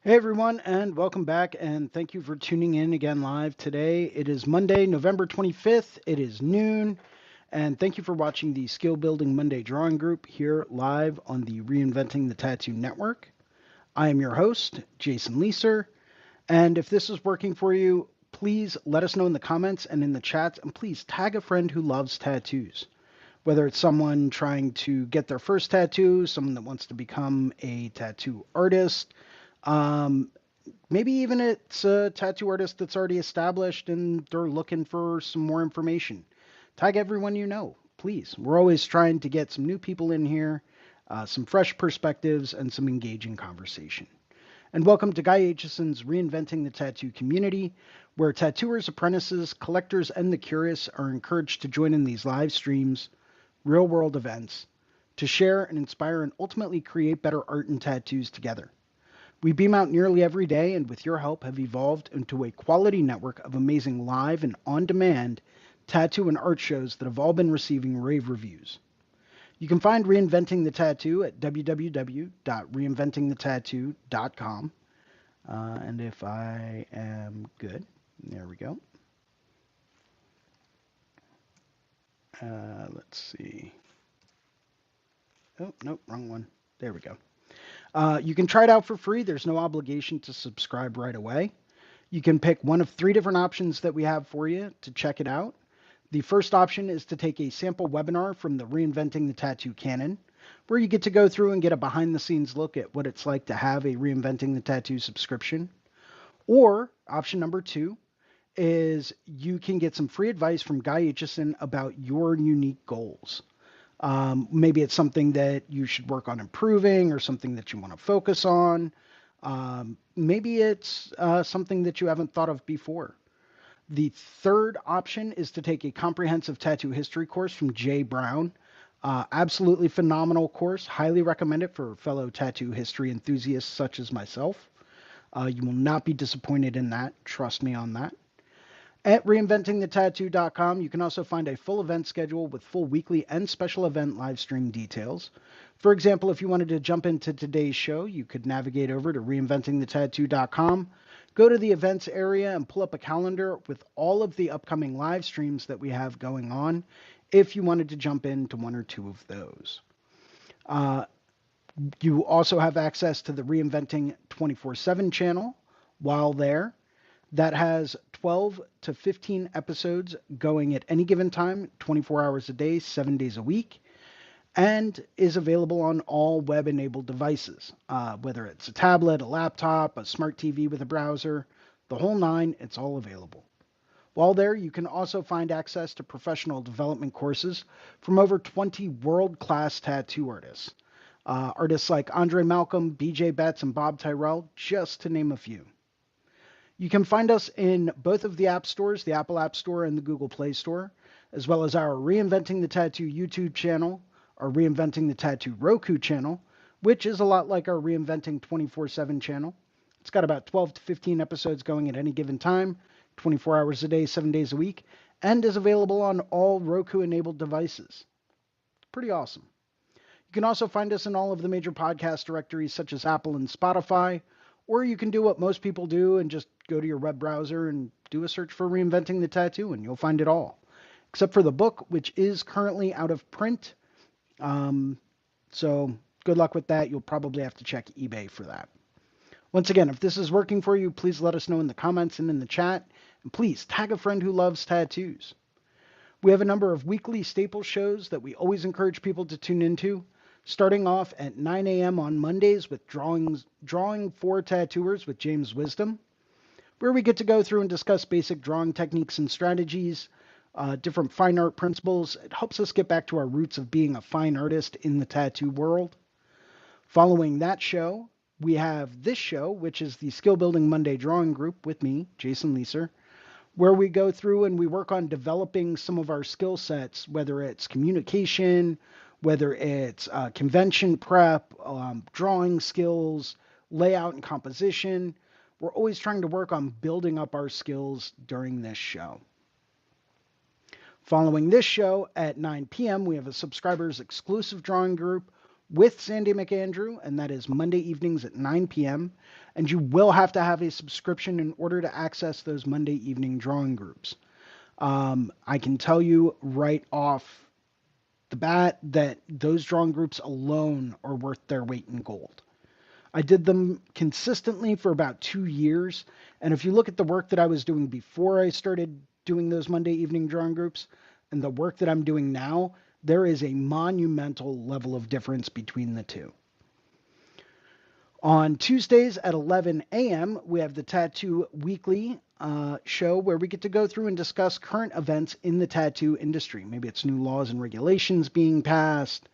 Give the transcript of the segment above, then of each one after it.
Hey everyone, and welcome back, and thank you for tuning in again live today. It is Monday, November 25th. It is noon, and thank you for watching the Skill Building Monday Drawing Group here live on the Reinventing the Tattoo Network. I am your host, Jason Leeser, and if this is working for you, please let us know in the comments and in the chat, and please tag a friend who loves tattoos. Whether it's someone trying to get their first tattoo, someone that wants to become a tattoo artist, um, maybe even it's a tattoo artist that's already established and they're looking for some more information. Tag everyone you know, please. We're always trying to get some new people in here, some fresh perspectives, and some engaging conversation. And welcome to Guy Aitchison's Reinventing the Tattoo community, where tattooers, apprentices, collectors, and the curious are encouraged to join in these live streams, real world events, to share and inspire and ultimately create better art and tattoos together. We beam out nearly every day and with your help have evolved into a quality network of amazing live and on-demand tattoo and art shows that have all been receiving rave reviews. You can find Reinventing the Tattoo at www.reinventingthetattoo.com. And if I am good, there we go. Let's see. Oh, nope, wrong one. There we go. You can try it out for free. There's no obligation to subscribe right away. You can pick one of three different options that we have for you to check it out. The first option is to take a sample webinar from the Reinventing the Tattoo canon, where you get to go through and get a behind the scenes look at what it's like to have a Reinventing the Tattoo subscription. Or option number two is you can get some free advice from Guy Aitchison about your unique goals. Maybe it's something that you should work on improving or something that you want to focus on. Maybe it's something that you haven't thought of before. The third option is to take a comprehensive tattoo history course from Jay Brown. Absolutely phenomenal course. Highly recommend it for fellow tattoo history enthusiasts such as myself. You will not be disappointed in that. Trust me on that. At reinventingthetattoo.com, you can also find a full event schedule with full weekly and special event live stream details. For example, if you wanted to jump into today's show, you could navigate over to reinventingthetattoo.com, go to the events area, and pull up a calendar with all of the upcoming live streams that we have going on if you wanted to jump into one or two of those. You also have access to the Reinventing 24/7 channel while there. That has 12 to 15 episodes going at any given time, 24 hours a day, 7 days a week, and is available on all web-enabled devices, whether it's a tablet, a laptop, a smart TV with a browser, the whole nine, it's all available. While there, you can also find access to professional development courses from over 20 world-class tattoo artists. Artists like Andre Malcolm, BJ Betts, and Bob Tyrell, just to name a few. You can find us in both of the app stores, the Apple App Store and the Google Play Store, as well as our Reinventing the Tattoo YouTube channel, our Reinventing the Tattoo Roku channel, which is a lot like our Reinventing 24/7 channel. It's got about 12 to 15 episodes going at any given time, 24 hours a day, 7 days a week, and is available on all Roku-enabled devices. Pretty awesome. You can also find us in all of the major podcast directories such as Apple and Spotify, or you can do what most people do and just go to your web browser and do a search for Reinventing the Tattoo, and you'll find it all. Except for the book, which is currently out of print. So good luck with that. You'll probably have to check eBay for that. Once again, if this is working for you, please let us know in the comments and in the chat. And please tag a friend who loves tattoos. We have a number of weekly staple shows that we always encourage people to tune into, starting off at 9 a.m. on Mondays with Drawing for Tattooers with James Wisdom, where we get to go through and discuss basic drawing techniques and strategies, different fine art principles. It helps us get back to our roots of being a fine artist in the tattoo world. Following that show, we have this show, which is the Skill Building Monday Drawing Group with me, Jason Leeser, where we go through and we work on developing some of our skill sets, whether it's communication, whether it's convention prep, drawing skills, layout and composition. We're always trying to work on building up our skills during this show. Following this show at 9 p.m., we have a subscribers exclusive drawing group with Sandy McAndrew, and that is Monday evenings at 9 p.m. And you will have to have a subscription in order to access those Monday evening drawing groups. I can tell you right off the bat that those drawing groups alone are worth their weight in gold. I did them consistently for about 2 years. And if you look at the work that I was doing before I started doing those Monday evening drawing groups and the work that I'm doing now, there is a monumental level of difference between the two. On Tuesdays at 11 a.m., we have the Tattoo Weekly show where we get to go through and discuss current events in the tattoo industry. Maybe it's new laws and regulations being passed.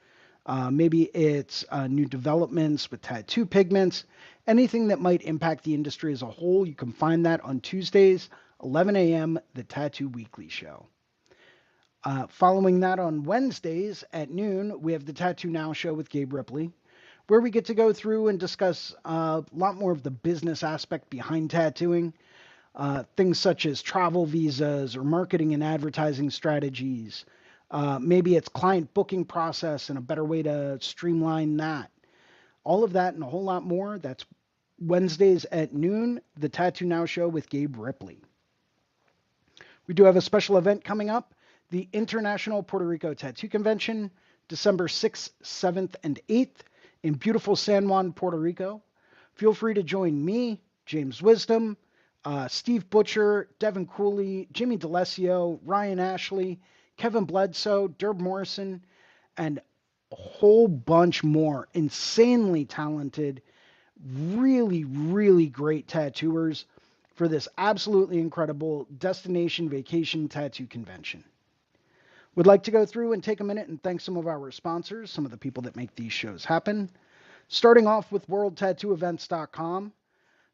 Maybe it's new developments with tattoo pigments. Anything that might impact the industry as a whole, you can find that on Tuesdays, 11 a.m., the Tattoo Weekly show. Following that on Wednesdays at noon, we have the Tattoo Now show with Gabe Ripley, where we get to go through and discuss a lot more of the business aspect behind tattooing. Things such as travel visas or marketing and advertising strategies. Maybe it's client booking process and a better way to streamline that. All of that and a whole lot more. That's Wednesdays at noon, the Tattoo Now show with Gabe Ripley. We do have a special event coming up, the International Puerto Rico Tattoo Convention, December 6th, 7th, and 8th in beautiful San Juan, Puerto Rico. Feel free to join me, James Wisdom, Steve Butcher, Devin Cooley, Jimmy DeLessio, Ryan Ashley, Kevin Bledsoe, Derb Morrison, and a whole bunch more insanely talented, really, really great tattooers for this absolutely incredible destination vacation tattoo convention. Would like to go through and take a minute and thank some of our sponsors, some of the people that make these shows happen. Starting off with WorldTattooEvents.com,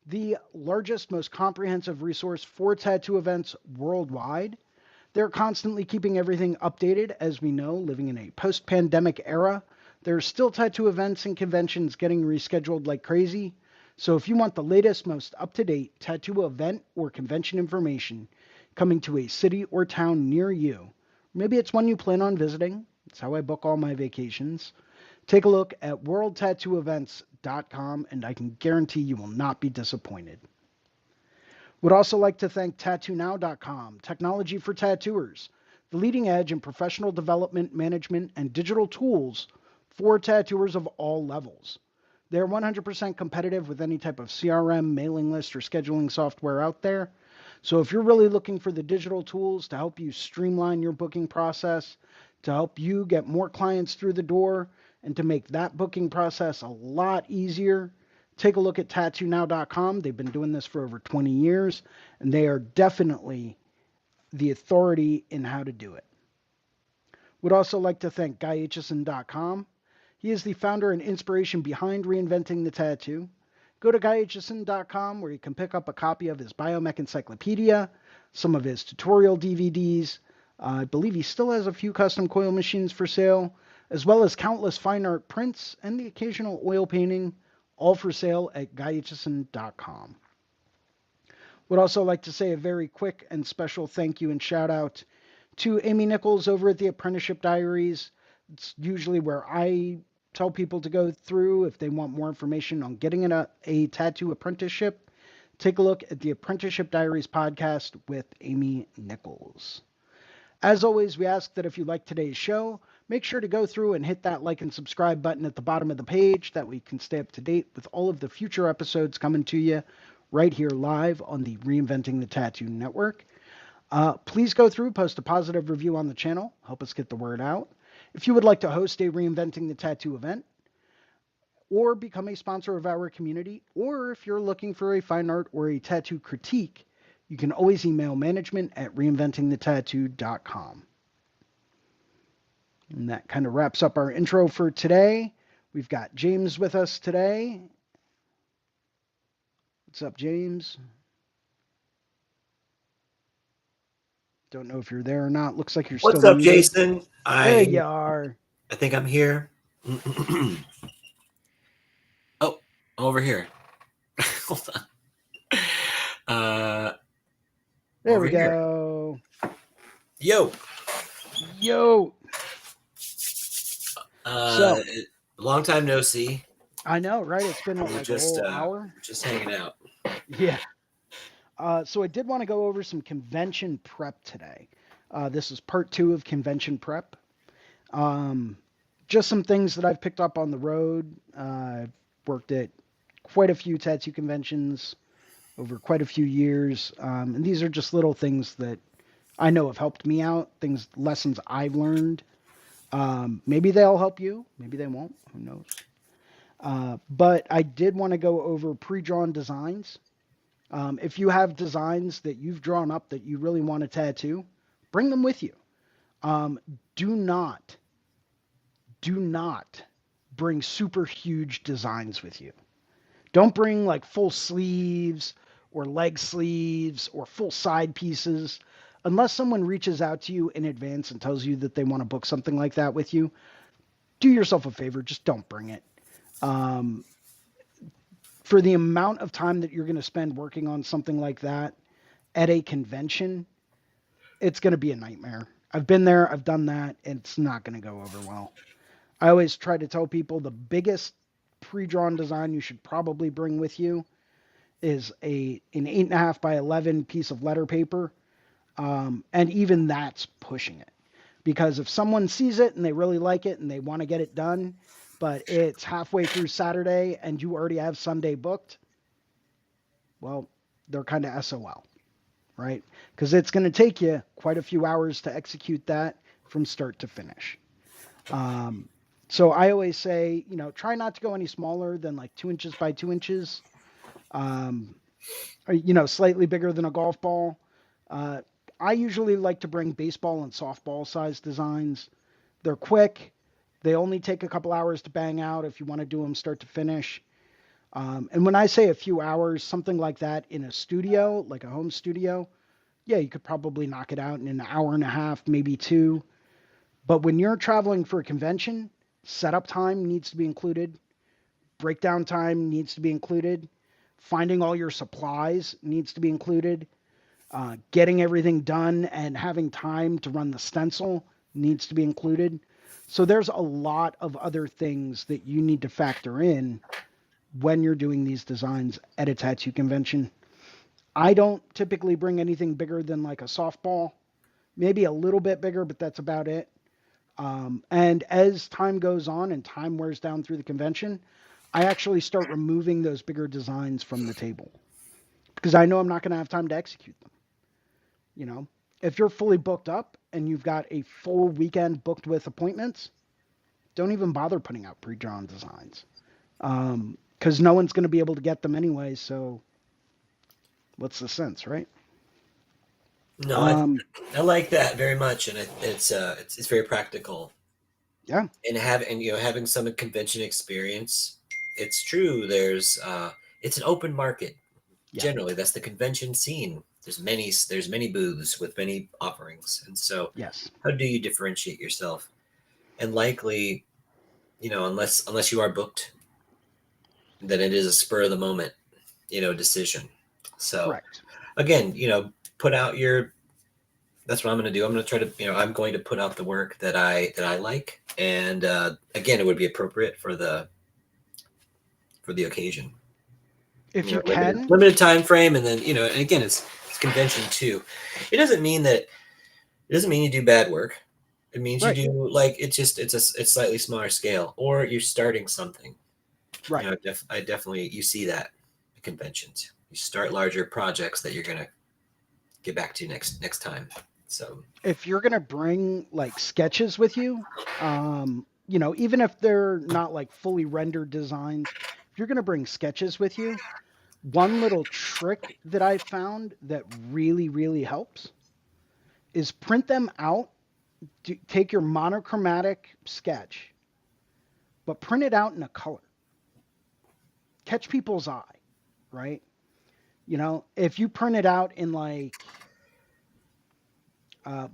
the largest, most comprehensive resource for tattoo events worldwide. They're constantly keeping everything updated. As we know, living in a post-pandemic era, there's still tattoo events and conventions getting rescheduled like crazy. So if you want the latest, most up-to-date tattoo event or convention information coming to a city or town near you, maybe it's one you plan on visiting. That's how I book all my vacations. Take a look at worldtattooevents.com, and I can guarantee you will not be disappointed. Would also like to thank TattooNow.com, technology for tattooers, the leading edge in professional development, management, and digital tools for tattooers of all levels. They're 100% competitive with any type of CRM, mailing list, or scheduling software out there. So if you're really looking for the digital tools to help you streamline your booking process, to help you get more clients through the door, and to make that booking process a lot easier, take a look at TattooNow.com. They've been doing this for over 20 years, and they are definitely the authority in how to do it. Would also like to thank GuyAitchison.com. He is the founder and inspiration behind Reinventing the Tattoo. Go to GuyAitchison.com where you can pick up a copy of his Biomech Encyclopedia, some of his tutorial DVDs. I believe he still has a few custom coil machines for sale, as well as countless fine art prints and the occasional oil painting, all for sale at GuyAitchison.com. Would also like to say a very quick and special thank you and shout out to Amy Nichols over at the Apprenticeship Diaries. It's usually where I tell people to go through if they want more information on getting a tattoo apprenticeship. Take a look at the Apprenticeship Diaries podcast with Amy Nichols. As always, we ask that if you like today's show, make sure to go through and hit that like and subscribe button at the bottom of the page. That way you can stay up to date with all of the future episodes coming to you right here live on the Reinventing the Tattoo Network. Please go through, post a positive review on the channel, help us get the word out. If you would like to host a Reinventing the Tattoo event, or become a sponsor of our community, or if you're looking for a fine art or a tattoo critique, you can always email management at reinventingthetattoo.com. And that kind of wraps up our intro for today. We've got James with us today. What's up, James? Don't know if you're there or not. Looks like you're still What's up, muted. Jason? There you are. I think I'm here. Oh, over here. Hold on. There we go. Yo. Yo. So, Long time no see. I know, right? It's been what, We're like a just whole uh, hour? just hanging out. Yeah. So I did want to go over some convention prep today. This is part two of convention prep. Um, just some things that I've picked up on the road. I've worked at quite a few tattoo conventions over quite a few years, and these are just little things that I know have helped me out. Things, lessons I've learned. Maybe they'll help you. Maybe they won't. Who knows? But I did want to go over pre-drawn designs. If you have designs that you've drawn up that you really want to tattoo, bring them with you. Um, do not, do not bring super huge designs with you. Don't bring like full sleeves or leg sleeves or full side pieces. Unless someone reaches out to you in advance and tells you that they want to book something like that with you, do yourself a favor, just don't bring it. Um, for the amount of time that you're going to spend working on something like that at a convention, it's going to be a nightmare. I've been there, I've done that, and it's not going to go over well. I always try to tell people the biggest pre-drawn design you should probably bring with you is an 8.5 by 11 piece of letter paper, and even that's pushing it. Because if someone sees it and they really like it and they want to get it done, but it's halfway through Saturday and you already have Sunday booked, well, they're kind of SOL, right? Because it's going to take you quite a few hours to execute that from start to finish. Um, so I always say, try not to go any smaller than like 2 inches by 2 inches, um, or, slightly bigger than a golf ball. Uh, I usually like to bring baseball and softball size designs. They're quick. They only take a couple hours to bang out if you want to do them start to finish. And when I say a few hours, something like that in a studio, like a home studio, yeah, you could probably knock it out in an hour and a half, maybe two. But when you're traveling for a convention, setup time needs to be included, breakdown time needs to be included, finding all your supplies needs to be included, getting everything done and having time to run the stencil needs to be included. So there's a lot of other things that you need to factor in when you're doing these designs at a tattoo convention. I don't typically bring anything bigger than like a softball, maybe a little bit bigger, but that's about it. And as time goes on and time wears down through the convention, I actually start removing those bigger designs from the table because I know I'm not going to have time to execute them. You know, if you're fully booked up and you've got a full weekend booked with appointments, don't even bother putting out pre-drawn designs because no one's going to be able to get them anyway. So what's the sense, right? No, I Um, I like that very much, and it's very practical. yeah, And having some convention experience, it's true. It's an open market. yeah, Generally, that's the convention scene. There's many booths with many offerings, and so yes, how do you differentiate yourself? And likely, unless you are booked, then it is a spur of the moment, decision. So correct. again, put out your that's what I'm going to do. I'm going to try to, I'm going to put out the work that I like, and again, it would be appropriate for the occasion. If you Limited can, limited time frame, and then and again, it's convention too. It doesn't mean that it doesn't mean you do bad work. It means you right, do like it's slightly smaller scale, or you're starting something. right. I definitely you see that at conventions. You start larger projects that you're gonna get back to next time. So If you're gonna bring like sketches with you, even if they're not like fully rendered designs, if you're gonna bring sketches with you, one little trick that I found that really, really helps is print them out. Take your monochromatic sketch, but print it out in a color. Catch people's eye, right? If you print it out in like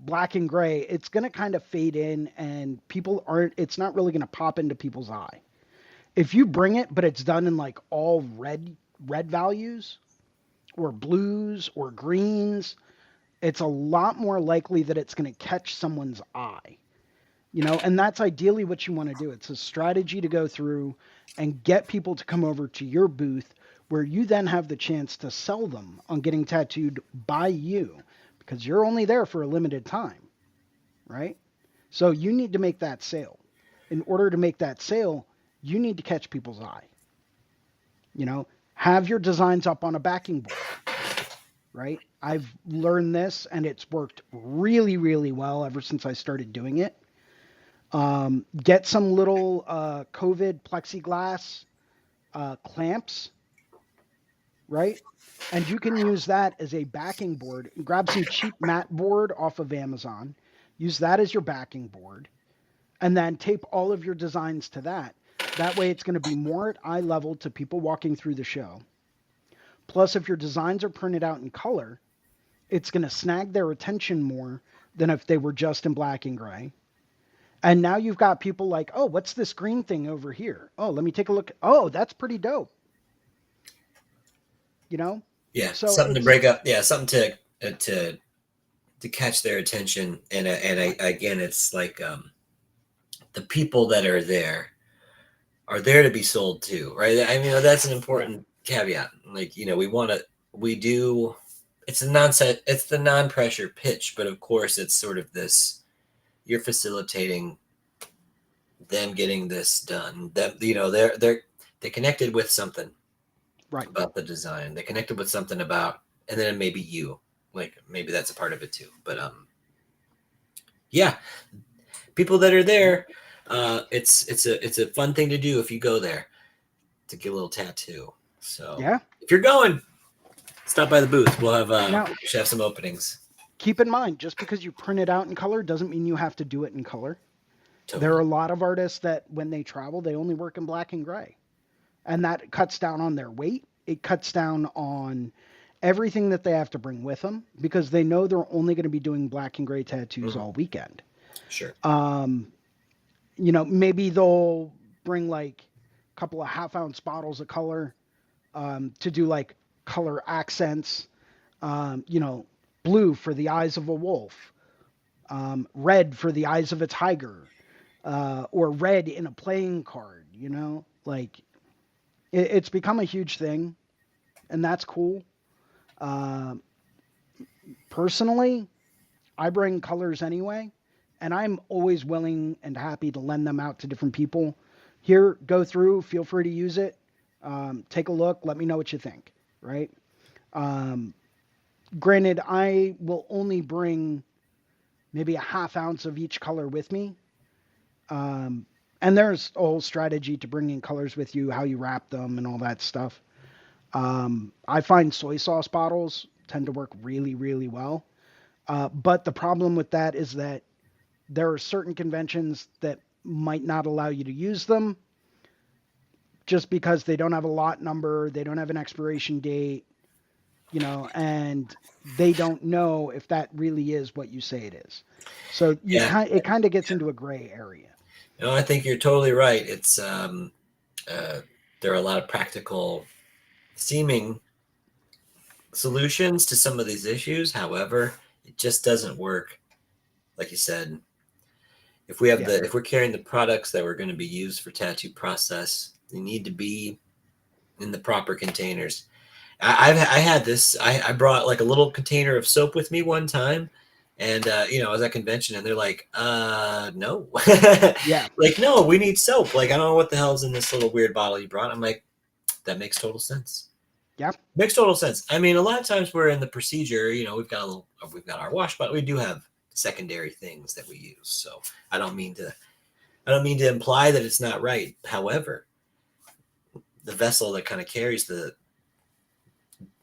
black and gray, it's going to kind of fade in and it's not really going to pop into people's eye. If you bring it, but it's done in like all red values or blues or greens, it's a lot more likely that it's going to catch someone's eye. And that's ideally what you want to do. It's a strategy to go through and get people to come over to your booth where you then have the chance to sell them on getting tattooed by you because you're only there for a limited time, right? So you need to make that sale. In order to make that sale, you need to catch people's eye. You know, have your designs up on a backing board, right? I've learned this and it's worked really, really well ever since I started doing it. Get some little COVID plexiglass clamps, right? And you can use that as a backing board. Grab some cheap mat board off of Amazon, use that as your backing board, and then tape all of your designs to that. That way, it's going to be more at eye level to people walking through the show. Plus, if your designs are printed out in color, it's going to snag their attention more than if they were just in black and gray. And now you've got people like, oh, what's this green thing over here? Oh, let me take a look. Oh, that's pretty dope. You know? Yeah, So something to it's, break up. Yeah, something to catch their attention. Again, it's like the people that are there to be sold too, right? I mean, that's an yeah, important caveat. Like, we want to, we do. It's a non-set. It's the non-pressure pitch, but of course, it's sort of this. You're facilitating them getting this done. That they connected with something right. about the design. They connected with something about, and then maybe you, like maybe that's a part of it too. But yeah, people that are Yeah. there, it's a fun thing to do if you go there to get a little tattoo. So Yeah. if you're going, stop by the booth. Now, We should have some openings. keep in mind, just because you print it out in color doesn't mean you have to do it in color. There are Totally. a lot of artists that when they travel, they only work in black and gray. And that cuts down on their weight. It cuts down on everything that they have to bring with them because they know they're only going to be doing black and gray tattoos Hmm. all weekend. Sure. Um, maybe they'll bring like a couple of half-ounce bottles of color to do like color accents. Um, you know, blue for the eyes of a wolf, red for the eyes of a tiger, or red in a playing card. Like it's become a huge thing, and that's cool. Uh, Personally, I bring colors anyway, and I'm always willing and happy to lend them out to different people. Here, go through, feel free to use it. Take a look, let me know what you think, right? Um, Granted, I will only bring maybe a half ounce of each color with me. Um, and there's a whole strategy to bringing colors with you, how you wrap them, and all that stuff. I find soy sauce bottles tend to work really, really well. But the problem with that is that there are certain conventions that might not allow you to use them just because they don't have a lot number, they don't have an expiration date, and they don't know if that really is what you say it is. So Yeah. it kind of gets into a gray area. No, I think you're totally right. It's uh, there are a lot of practical seeming solutions to some of these issues. However, it just doesn't work. Like you said, Yeah. if we're carrying the products that were going to be used for tattoo process, they need to be in the proper containers. I had this. I brought like a little container of soap with me one time, and I was at convention, and they're like, no, Yeah. like no, we need soap. Like I don't know what the hell's in this little weird bottle you brought. I'm like, that makes total sense. Yeah. Makes total sense. I mean, a lot of times we're in the procedure. We've got our wash, but we do have secondary things that we use. So I don't mean to. I don't mean to imply that it's not right. However, the vessel that kind of carries the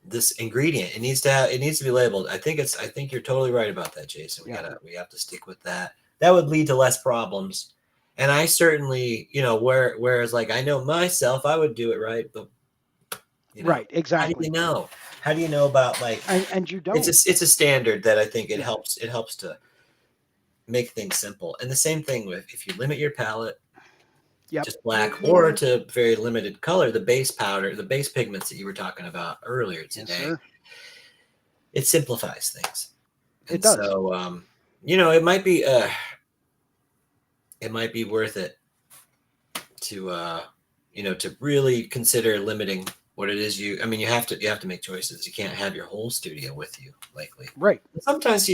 this ingredient, it needs to be labeled. I think you're totally right about that, Jason. Yeah. We have to stick with that. That would lead to less problems. And I certainly, whereas like I know myself, I would do it right, but Right. how do you Exactly. know? How do you know about like And you don't. it's a standard that I think Yeah. it helps to make things simple. And the same thing with if you limit your palette Yep. just black or to very limited color, the base powder, the base pigments that you were talking about earlier Yes, today, sir. it simplifies things. It And does. so, it might be it might be worth it to to really consider limiting what it is you. I mean, you have to make choices. You can't have your whole studio with you, likely. Right. Sometimes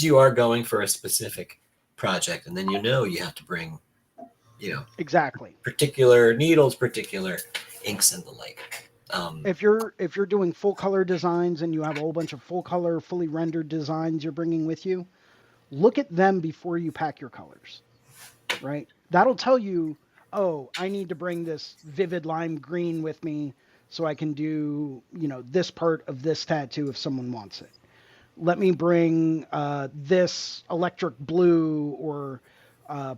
you are going for a specific project, and then you have to bring you know Exactly. particular needles, particular inks, and the like. Um, If you're doing full color designs and you have a whole bunch of full color, fully rendered designs you're bringing with you, look at them before you pack your colors, right? That'll tell you, oh, I need to bring this vivid lime green with me so I can do, this part of this tattoo if someone wants it. Let me bring this electric blue or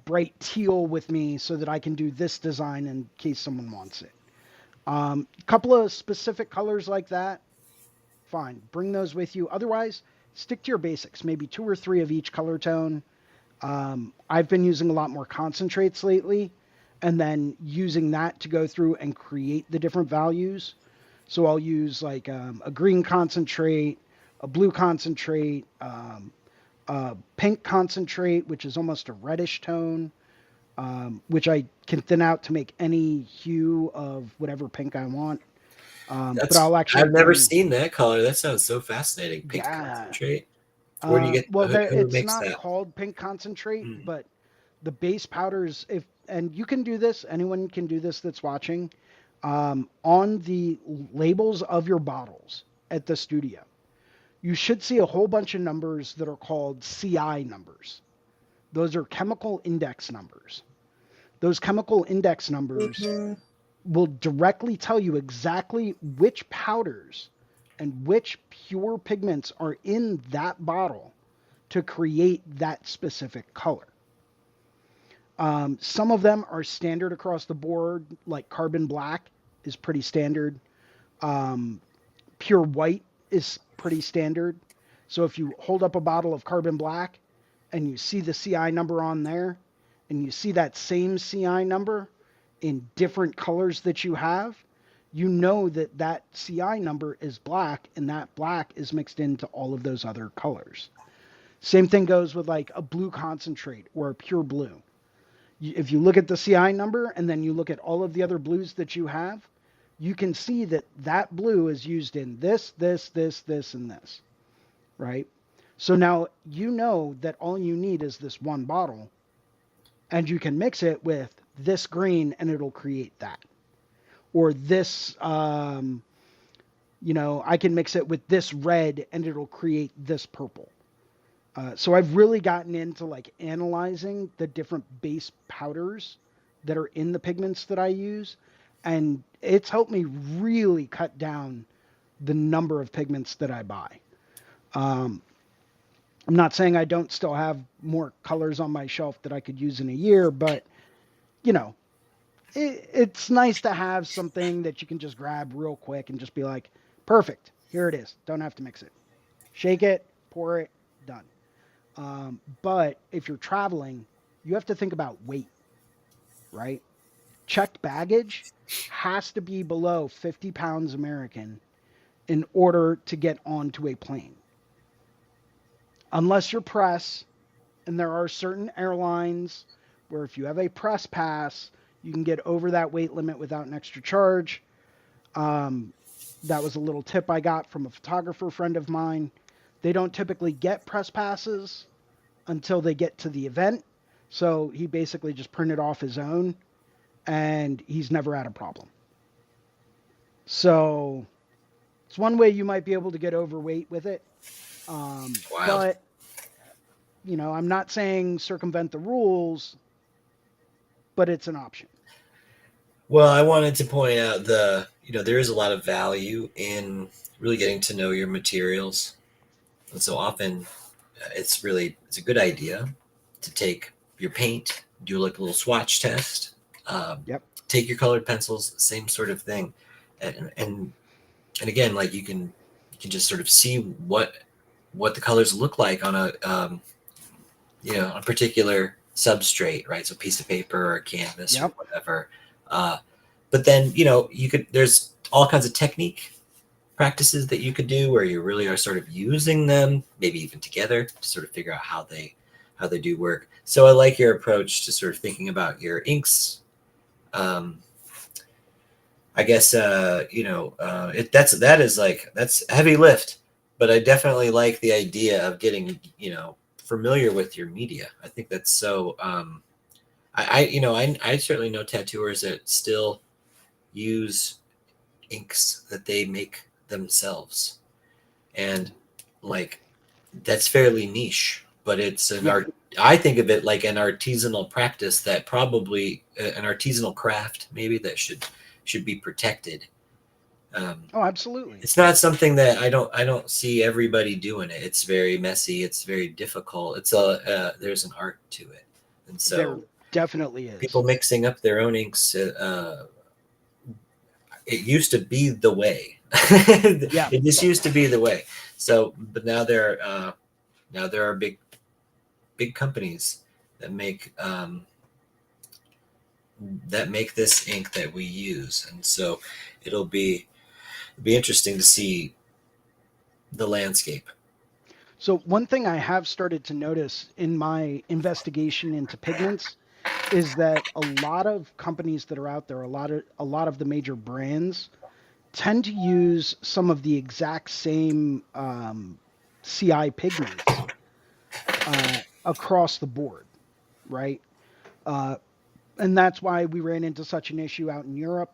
bright teal with me so that I can do this design in case someone wants it. A couple of specific colors like that, fine. Bring those with you. Otherwise, stick to your basics. Maybe two or three of each color tone. I've been using a lot more concentrates lately, and then using that to go through and create the different values. So I'll use like a green concentrate, a blue concentrate, a pink concentrate, which is almost a reddish tone, which I can thin out to make any hue of whatever pink I want. But that's I'll actually I've never bring, seen that color. That sounds so fascinating. Pink yeah. concentrate. Where do you get? Well, Who it's makes not that? called pink concentrate, Hmm. but the base powders, if and you can do this, anyone can do this that's watching. On the labels of your bottles at the studio, you should see a whole bunch of numbers that are called CI numbers. Those are chemical index numbers. Those chemical index numbers will directly tell you exactly which powders and which pure pigments are in that bottle to create that specific color. Some of them are standard across the board, like carbon black is pretty standard. Um, Pure white is pretty standard. So if you hold up a bottle of carbon black and you see the CI number on there, and you see that same CI number in different colors that you have, you know that that CI number is black, and that black is mixed into all of those other colors. Same thing goes with like a blue concentrate or a pure blue. If you look at the CI number and then you look at all of the other blues that you have, you can see that that blue is used in this, and this, right? So now you know that all you need is this one bottle, and you can mix it with this green and it'll create that. Or this, I can mix it with this red and it'll create this purple. So I've really gotten into like analyzing the different base powders that are in the pigments that I use, and it's helped me really cut down the number of pigments that I buy. Um, I'm not saying I don't still have more colors on my shelf that I could use in a year, but you know, it's nice to have something that you can just grab real quick and just be like, perfect, here it is. Don't have to mix it. Shake it, pour it, done. But if you're traveling, you have to think about weight, right? Checked baggage has to be below 50 pounds American in order to get onto a plane. Unless you're press, and there are certain airlines where if you have a press pass, you can get over that weight limit without an extra charge. Um, that was a little tip I got from a photographer friend of mine. They don't typically get press passes until they get to the event. So he basically just printed off his own and he's never had a problem. So it's one way you might be able to get overweight with it. Wild. But, I'm not saying circumvent the rules, but it's an option. Well, I wanted to point out there is a lot of value in really getting to know your materials, and so often it's a good idea to take your paint, do like a little swatch test, um, Yep. take your colored pencils, same sort of thing, and again, like you can just sort of see what the colors look like on a particular substrate, right? So a piece of paper or canvas or Yep. whatever. Uh, but then there's all kinds of technique practices that you could do where you really are sort of using them, maybe even together, to sort of figure out how they do work. So I like your approach to sort of thinking about your inks. Um, I guess that is like that's a heavy lift, but I definitely like the idea of getting familiar with your media. I think that's so. I certainly know tattooers that still use inks that they make themselves, and like that's fairly niche, but it's an Yeah. art. I think of it like an artisanal practice that probably an artisanal craft maybe that should be protected. Um, Oh, absolutely. it's not something that I don't see everybody doing it. It's very messy. It's very difficult. There's an art to it, and There so definitely people is. mixing up their own inks. It used to be the way. Yeah. It just used to be the way. So, but now there are big companies that make this ink that we use, and so it'll be interesting to see the landscape. So one thing I have started to notice in my investigation into pigments is that a lot of companies that are out there, a lot of the major brands tend to use some of the exact same CI pigments across the board, right? Uh, and that's why we ran into such an issue out in Europe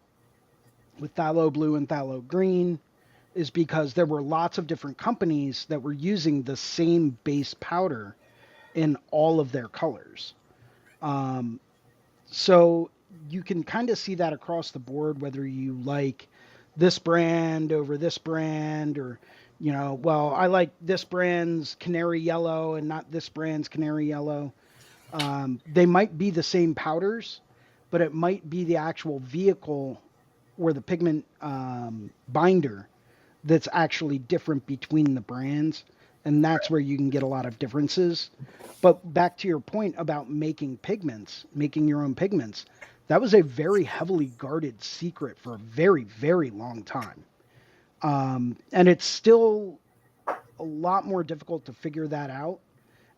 with phthalo blue and phthalo green, is because there were lots of different companies that were using the same base powder in all of their colors. Um, so you can kind of see that across the board, whether you like this brand over this brand, or, well, I like this brand's canary yellow and not this brand's canary yellow. They might be the same powders, but it might be the actual vehicle or the pigment binder that's actually different between the brands. And that's where you can get a lot of differences. But back to your point about making pigments, making your own pigments, that was a very heavily guarded secret for a very, very long time. And it's still a lot more difficult to figure that out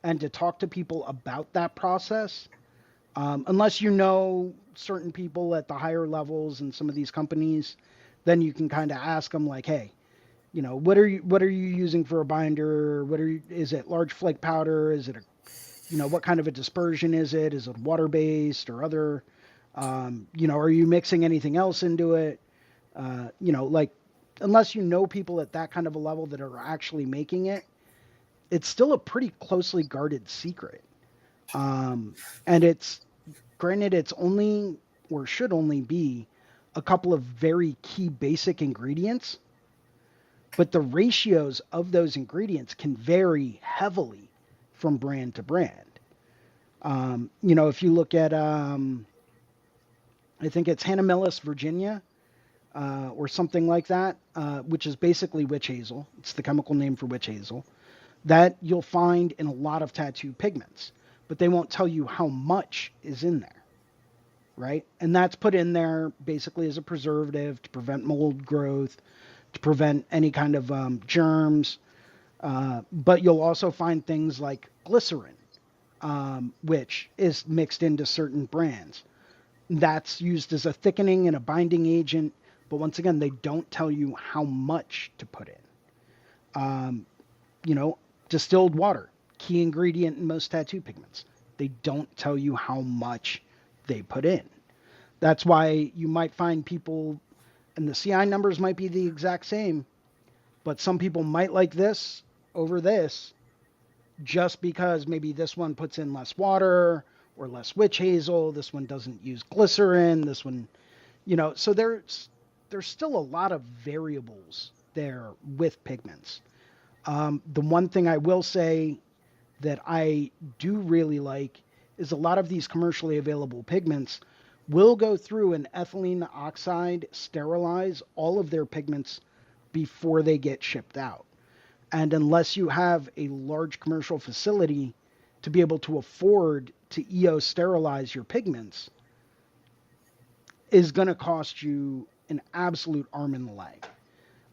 and to talk to people about that process. Unless you know certain people at the higher levels in some of these companies, then you can kind of ask them like, hey, what are you using for a binder? Is it large flake powder? Is it what kind of a dispersion is it? Is it water based or other? Are you mixing anything else into it? Like, unless you know people at that kind of a level that are actually making it, it's still a pretty closely guarded secret. And it's granted, it's only or should only be a couple of very key basic ingredients, but the ratios of those ingredients can vary heavily from brand to brand. If you look at, I think it's Hannah Virginia, or something like that, which is basically witch hazel. It's the chemical name for witch hazel that you'll find in a lot of tattoo pigments, but they won't tell you how much is in there, right? And that's put in there basically as a preservative to prevent mold growth, to prevent any kind of germs. But you'll also find things like glycerin, which is mixed into certain brands. That's used as a thickening and a binding agent. But once again, they don't tell you how much to put in. Um, you know, Distilled water, key ingredient in most tattoo pigments. They don't tell you how much they put in. That's why you might find people, and the CI numbers might be the exact same, but some people might like this over this just because maybe this one puts in less water or less witch hazel. This one doesn't use glycerin. This one, so there's still a lot of variables there with pigments. The one thing I will say that I do really like is a lot of these commercially available pigments will go through an ethylene oxide, sterilize all of their pigments before they get shipped out. And unless you have a large commercial facility to be able to afford to EO sterilize your pigments, is going to cost you an absolute arm and a leg,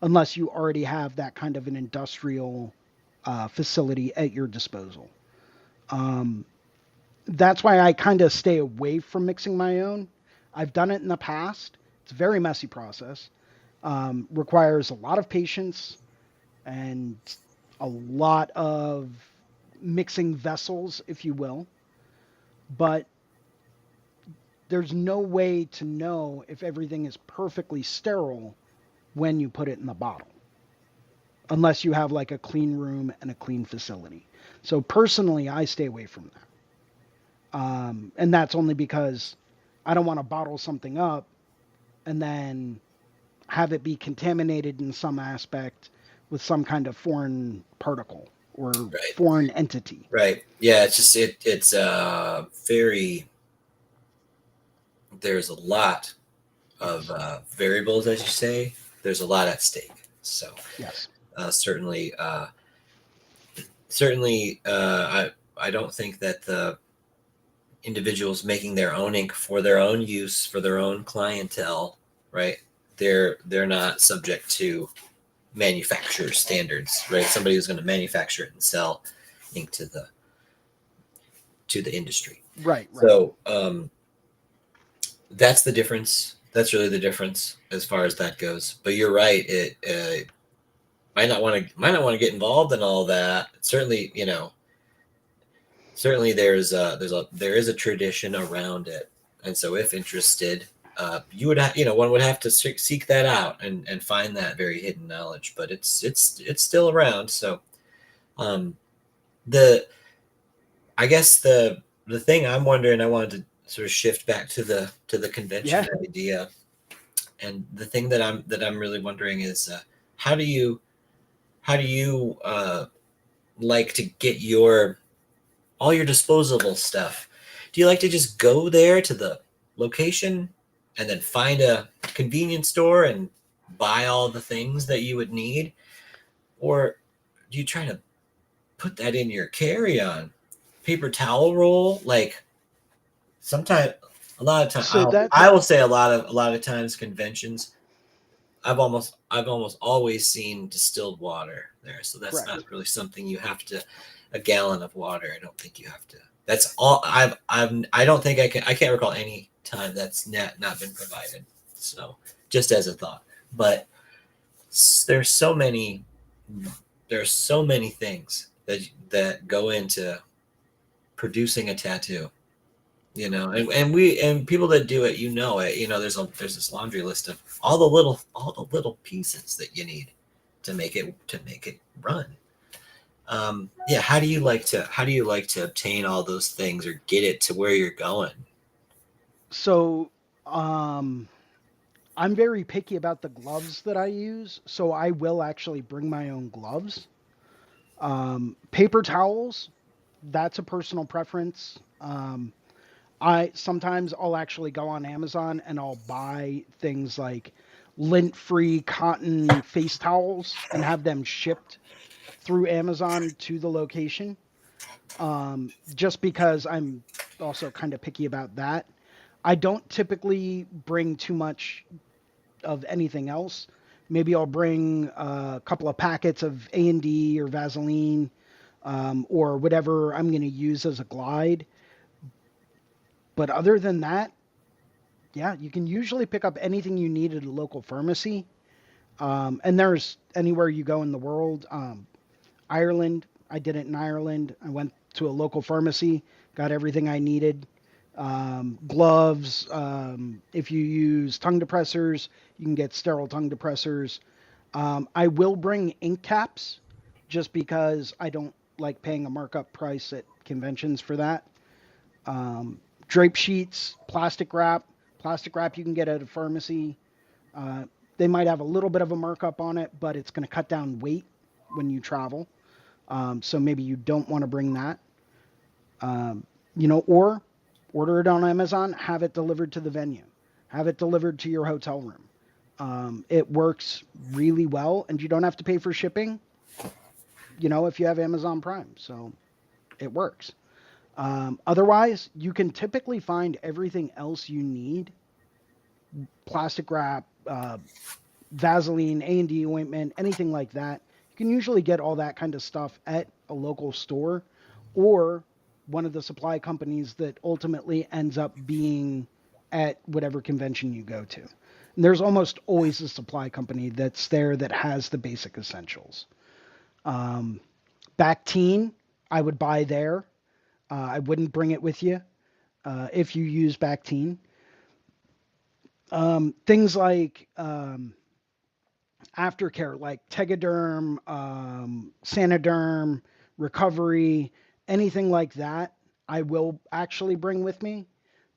unless you already have that kind of an industrial facility at your disposal. Um, that's why I kind of stay away from mixing my own. I've done it in the past. It's a very messy process. Requires a lot of patience and a lot of mixing vessels, if you will. But there's no way to know if everything is perfectly sterile when you put it in the bottle, unless you have like a clean room and a clean facility. So personally, I stay away from that. And that's only because I don't want to bottle something up and then have it be contaminated in some aspect with some kind of foreign particle or Right. foreign entity. Right. Yeah. It's just it's very. There's a lot of Yes. variables, as you say. There's a lot at stake. So Yes. certainly, certainly, I don't think that the individuals making their own ink for their own use for their own clientele, right? They're not subject to manufacturer standards, right? Somebody who's going to manufacture it and sell ink to the industry. Right. Right. So that's the difference. That's really the difference as far as that goes. But you're right. It might not want to get involved in all that. Certainly, certainly there is a tradition around it, and so if interested, you would one would have to seek that out and find that very hidden knowledge. But it's still around. So um, the I guess the thing I'm wondering, I wanted to sort of shift back to the convention Yeah. idea, and the thing that I'm really wondering is how do you how do you like to get your all your disposable stuff? Do you like to just go there to the location and then find a convenience store and buy all the things that you would need, or do you try to put that in your carry-on? Paper towel roll, like sometimes a lot of time So I that's will say a lot of times conventions I've almost always seen distilled water there, so that's not correct. really something you have to a gallon of water. I don't think you have to. That's all I don't think I can't recall any time that's not been provided. So just as a thought, but there's so many there's so many things that go into producing a tattoo, and people that do it, there's this laundry list of all the little pieces that you need to make it run. Yeah, how do you like to obtain all those things or get it to where you're going? So um I'm very picky about the gloves that I use, so I will actually bring my own gloves. Paper towels, that's a personal preference. I sometimes I'll actually go on Amazon and I'll buy things like lint-free cotton face towels and have them shipped through Amazon to the location. Just because I'm also kind of picky about that. I don't typically bring too much of anything else. Maybe I'll bring a couple of packets of A&D or Vaseline, or whatever I'm going to use as a glide. But other than that, yeah, you can usually pick up anything you need at a local pharmacy. And there's anywhere you go in the world. Ireland, I did it in Ireland. I went to a local pharmacy, got everything I needed. Gloves. If you use tongue depressors, you can get sterile tongue depressors. I will bring ink caps just because I don't like paying a markup price at conventions for that. Drape sheets, plastic wrap you can get at a pharmacy. Uh, they might have a little bit of a markup on it, but it's going to cut down weight when you travel. So maybe you don't want to bring that. Or order it on Amazon, have it delivered to the venue, have it delivered to your hotel room. It works really well, and you don't have to pay for shipping, if you have Amazon Prime. So it works. Otherwise, you can typically find everything else you need: plastic wrap, Vaseline, A&D ointment, anything like that. You can usually get all that kind of stuff at a local store, or one of the supply companies that ultimately ends up being at whatever convention you go to. And there's almost always a supply company that's there that has the basic essentials. Um, Bactine, I would buy there. I wouldn't bring it with you if you use Bactine. Things like aftercare, like Tegaderm, Sanoderm, Recovery, anything like that, I will actually bring with me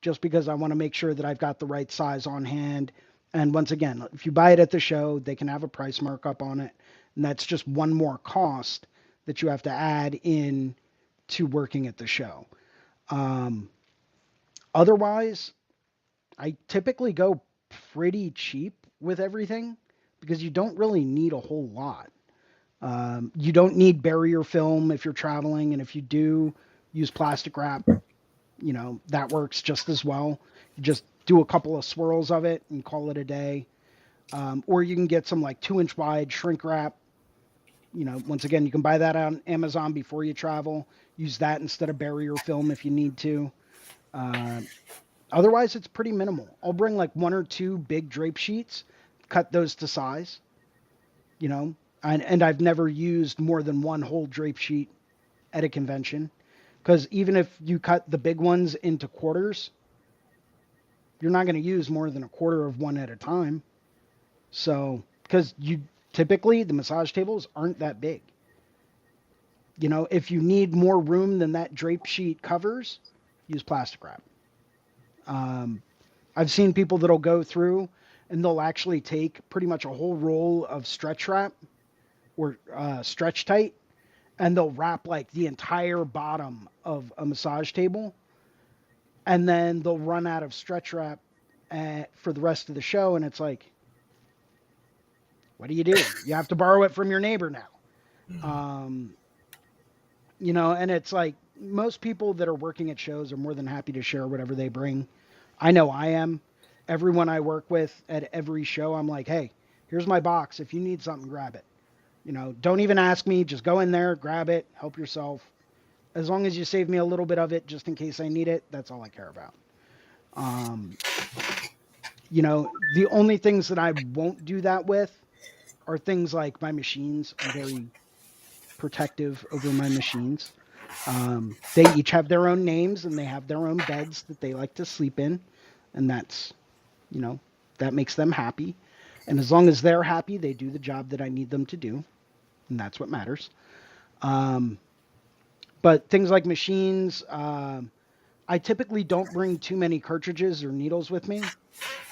just because I want to make sure that I've got the right size on hand. And once again, if you buy it at the show, they can have a price markup on it. And that's just one more cost that you have to add in to working at the show. Um, Otherwise, I typically go pretty cheap with everything because you don't really need a whole lot. You don't need barrier film if you're traveling, and if you do use plastic wrap, that works just as well. You just do a couple of swirls of it and call it a day. Or you can get some like 2-inch wide shrink wrap. Once again, you can buy that on Amazon before you travel. Use that instead of barrier film if you need to. Uh, Otherwise, it's pretty minimal. I'll bring like one or two big drape sheets, cut those to size, you know, and I've never used more than one whole drape sheet at a convention. Because even if you cut the big ones into quarters, you're not going to use more than a quarter of one at a time. So, because you typically, the massage tables aren't that big. If you need more room than that drape sheet covers, use plastic wrap. Um, I've seen people that'll go through and they'll actually take pretty much a whole roll of stretch wrap or stretch tight, and they'll wrap like the entire bottom of a massage table, and then they'll run out of stretch wrap for the rest of the show, and it's like, what do? You have to borrow it from your neighbor now. Um, and it's like most people that are working at shows are more than happy to share whatever they bring. I know I am. Everyone I work with at every show, I'm like, hey, here's my box. If you need something, grab it. Don't even ask me. Just go in there, grab it, help yourself. As long as you save me a little bit of it just in case I need it, that's all I care about. Um, the only things that I won't do that with are things like my machines. I'm very protective over my machines. They each have their own names and they have their own beds that they like to sleep in. And you know, that makes them happy. And as long as they're happy, they do the job that I need them to do. And that's what matters. Um, but things like machines, I typically don't bring too many cartridges or needles with me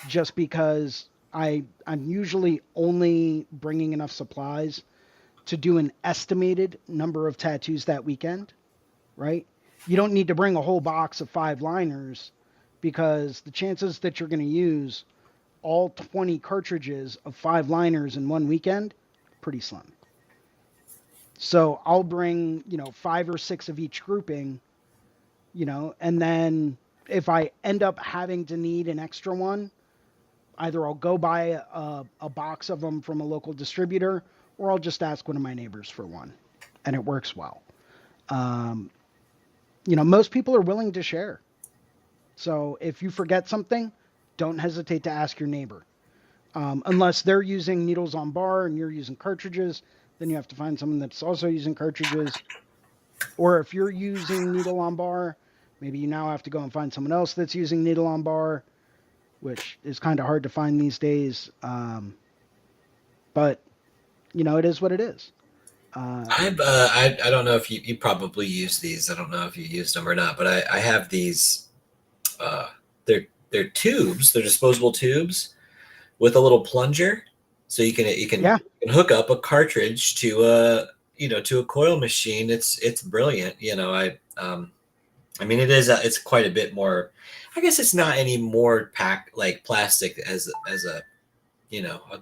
just because I'm usually only bringing enough supplies to do an estimated number of tattoos that weekend, right? You don't need to bring a whole box of 5 liners because the chances that you're going to use all 20 cartridges of 5 liners in one weekend, pretty slim. So I'll bring, 5 or 6 of each grouping, and then if I end up having to need an extra one, either I'll go buy a box of them from a local distributor or I'll just ask one of my neighbors for one. And it works well. Um, most people are willing to share. So if you forget something, don't hesitate to ask your neighbor. Unless they're using needles on bar and you're using cartridges, then you have to find someone that's also using cartridges. Or if you're using needle on bar, maybe you now have to go and find someone else that's using needle on bar, which is kind of hard to find these days. But, it is what it is. I don't know if you probably use these. I don't know if you used them or not, but I have these. Uh, they're tubes. They're disposable tubes with a little plunger, so Yeah. you can hook up a cartridge to to a coil machine. It's brilliant. I mean, it's quite a bit more. I guess it's not any more packed like plastic as a a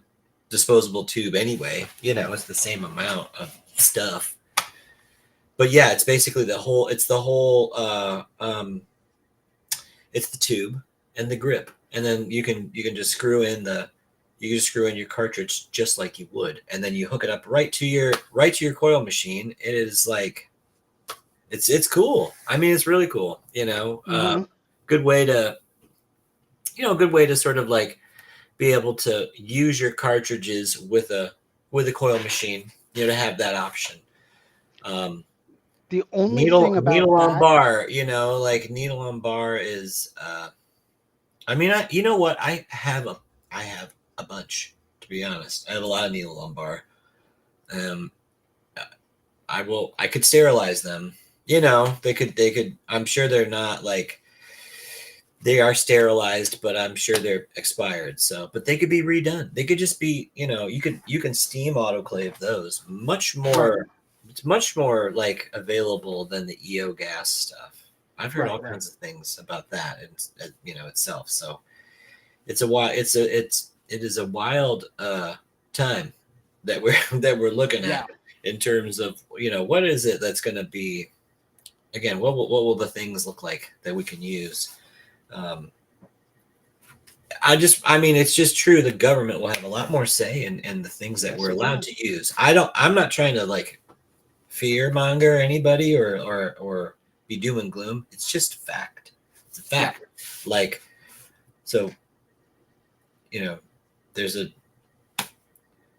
disposable tube anyway. It's the same amount of stuff. But yeah, it's basically it's the tube and the grip, and then you can just screw in your cartridge just like you would, and then you hook it up right to your coil machine. It is like It's cool. I mean, it's really cool. Hmm. Good way to good way to sort of like be able to use your cartridges with a coil machine. To have that option. Um, The only thing needle about on that, bar. Like needle on bar is. I mean, you know what? I have a bunch. To be honest, I have a lot of needle on bar. Um, I could sterilize them. They could. I'm sure they're not like they are sterilized, but I'm sure they're expired. So, but they could be redone. They could just be, you can steam autoclave those. Much right, more, it's much more like available than the EO gas stuff. I've heard right, all right. kinds of things about that, and itself. So it's a wild, it is a wild time that we're that we're looking at Yeah, in terms of what is it that's going to be again, what will the things look like that we can use. Um, I mean, it's just true. The government will have a lot more say in the things that yes, we're it allowed will. to use. I'm not trying to like fear monger anybody or be doom and gloom. It's just a fact. It's a Yeah, fact. Like, so, you know, there's a,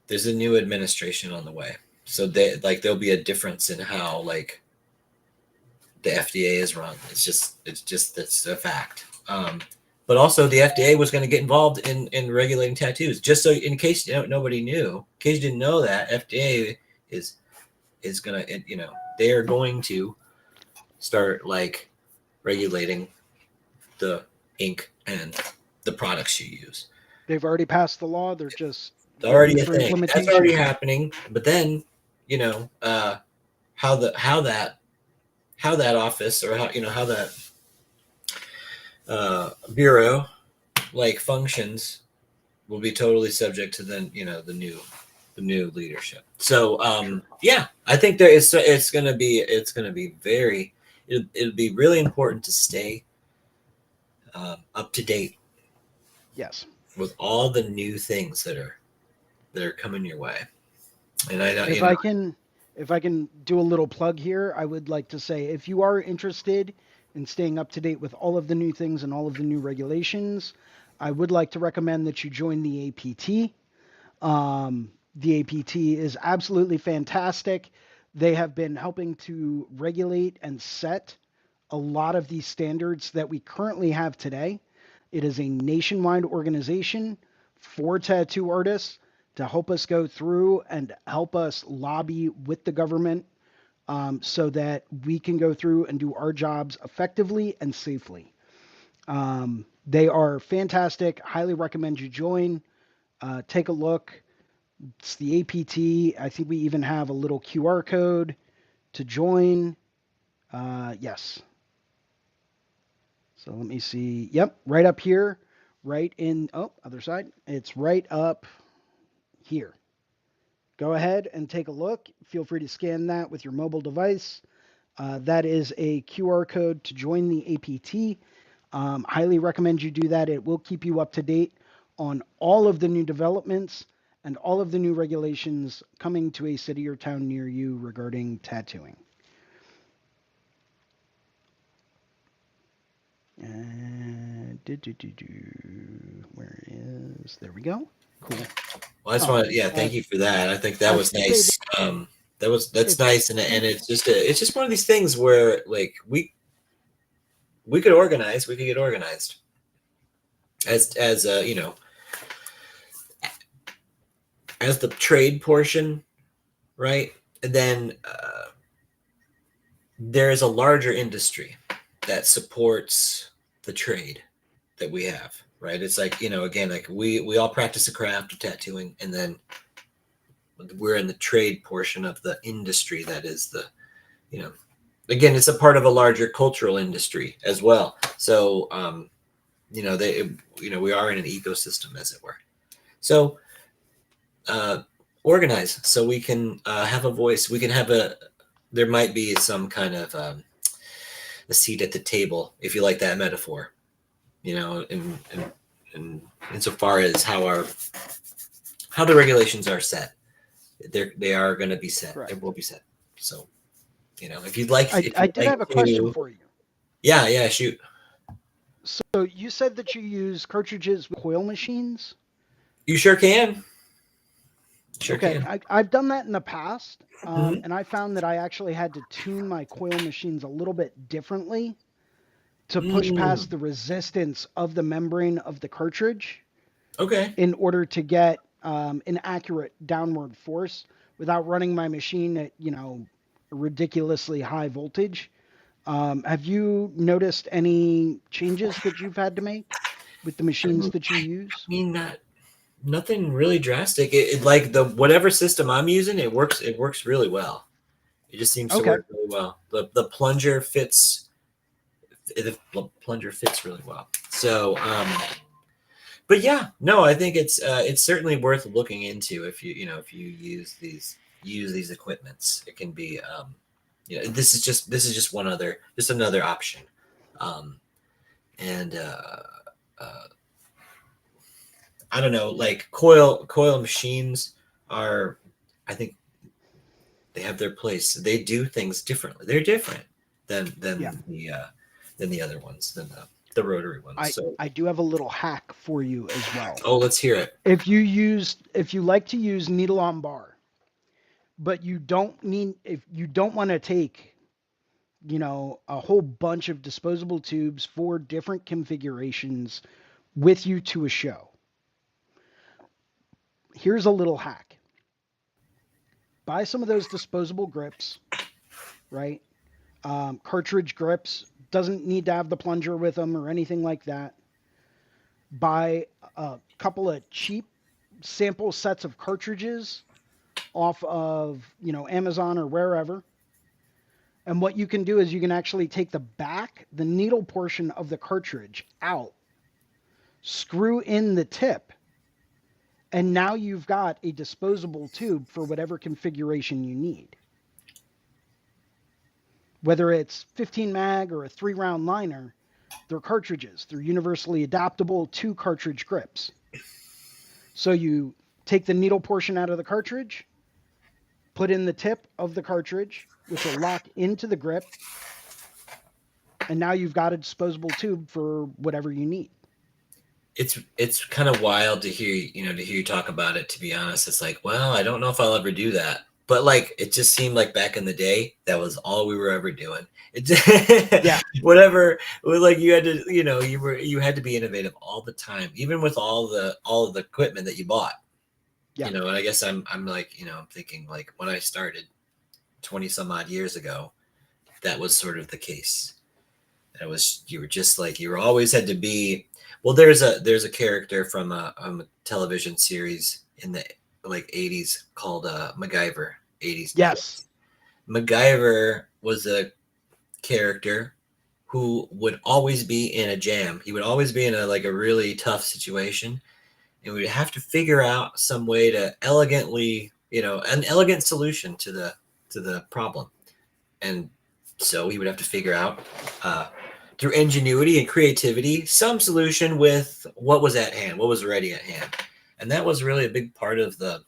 there's a new administration on the way. So there'll be a difference in how like the FDA is run. It's a fact. But also the FDA was going to get involved in regulating tattoos. Just so in case nobody knew, in case you didn't know that FDA is going to they are going to start like regulating the ink and the products you use. they've already passed the law. They're just It's waiting already a for thing. That's already implementation. happening. But then you know how the how that office or how that bureau like functions will be totally subject to then the new leadership. So yeah, I think there is it's gonna be very it'll be really important to stay up to date Yes. with all the new things that are coming your way. And I know If I can if I can do a little plug here, I would like to say if you are interested in staying up to date with all of the new things and all of the new regulations, I would like to recommend that you join the APT. The APT is absolutely fantastic. They have been helping to regulate and set a lot of these standards that we currently have today. It is a nationwide organization for tattoo artists to help us go through and help us lobby with the government so that we can go through and do our jobs effectively and safely. They are fantastic. Highly recommend you join. Take a look. It's the APT. I think we even have a little QR code to join. Yes. So let me see. Yep, right up here, right in, oh, other side. It's right up here. Go ahead and take a look. Feel free to scan that with your mobile device. That is a QR code to join the APT. Highly recommend you do that. It will keep you up to date on all of the new developments and all of the new regulations coming to a city or town near you regarding tattooing. Where is, there we go. Cool. well, I just Oh, want to thank you for that. I think I that was was going to say nice. That's it's, nice, and it's just one of these things where like we could organize, we could get organized as as the trade portion, right? And then there is a larger industry that supports the trade that we have, right? It's like again, like we all practice a craft of tattooing, and then we're in the trade portion of the industry that is the you know again, it's a part of a larger cultural industry as well. So they we are in an ecosystem, as it were. So uh, organize so we can have a voice. We can have a there might be some kind of a seat at the table, if you like that metaphor, in insofar as how the regulations are set. They are going to be set. They correct. will be set. So if you'd like, I did have a question to, for you. yeah, shoot. So you said that you use cartridges with coil machines. You sure can. Sure Okay, can. I've done that in the past, Hmm. and I found that I actually had to tune my coil machines a little bit differently to push past Mm, the resistance of the membrane of the cartridge okay. in order to get an accurate downward force without running my machine at a ridiculously high voltage. Have you noticed any changes that you've had to make with the I machines mean, that you use? nothing really drastic. It like the whatever system I'm using, it works. It works really well. It just seems to Okay. work really well. The plunger fits. The plunger fits really well. So, but yeah, no, I think it's certainly worth looking into if if you use these equipments. It can be this is just another option, um, and uh, I don't know, like coil machines are, I think they have their place. They do things differently. They're different than Yeah. than the other ones, than the rotary ones. I So, I do have a little hack for you as well. oh, let's hear it. If you like to use needle on bar, but if you don't want to take, a whole bunch of disposable tubes for different configurations with you to a show. Here's a little hack. Buy some of those disposable grips, right? Cartridge grips, doesn't need to have the plunger with them or anything like that. Buy a couple of cheap sample sets of cartridges off of, Amazon or wherever. And what you can do is you can actually take the needle portion of the cartridge out, screw in the tip, and now you've got a disposable tube for whatever configuration you need. Whether it's 15 mag or a 3-round liner, they're cartridges. They're universally adaptable to cartridge grips. So you take the needle portion out of the cartridge, put in the tip of the cartridge, which will lock into the grip, and now you've got a disposable tube for whatever you need. It's kind of wild to hear you talk about it. To be honest, it's like, well, I don't know if I'll ever do that. But like, it just seemed like back in the day, that was all we were ever doing. Yeah. Whatever, like you had to, you had to be innovative all the time, even with all of the equipment that you bought. Yeah. And I guess I'm like, I'm thinking like when I started 20 some odd years ago, that was sort of the case. That was you were just like you were always had to be. Well, there's a character from a television series in the like 80s called MacGyver, 80s, Yes. 90s. MacGyver was a character who would always be in a jam. He would always be in a really tough situation, and we'd have to figure out some way to elegantly, an elegant solution to the problem. And so he would have to figure out uh, through ingenuity and creativity some solution with what was at hand, what was already at hand. And that was really a big part of the.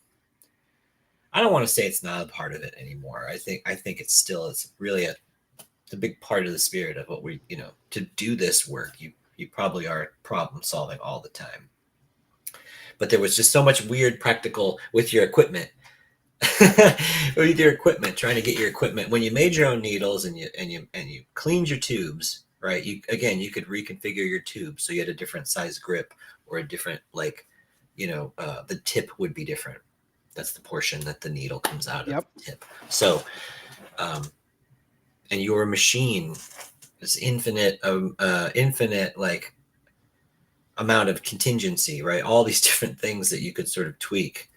I don't want to say it's not a part of it anymore. I think it's really a big part of the spirit of what we, to do this work. You probably are problem solving all the time. But there was just so much weird practical with your equipment. With your equipment, trying to get your equipment when you made your own needles and you cleaned your tubes, right? You could reconfigure your tube so you had a different size grip or a different the tip would be different. That's the portion that the needle comes out of Yep. the tip. So and your machine is infinite like amount of contingency, right? All these different things that you could sort of tweak.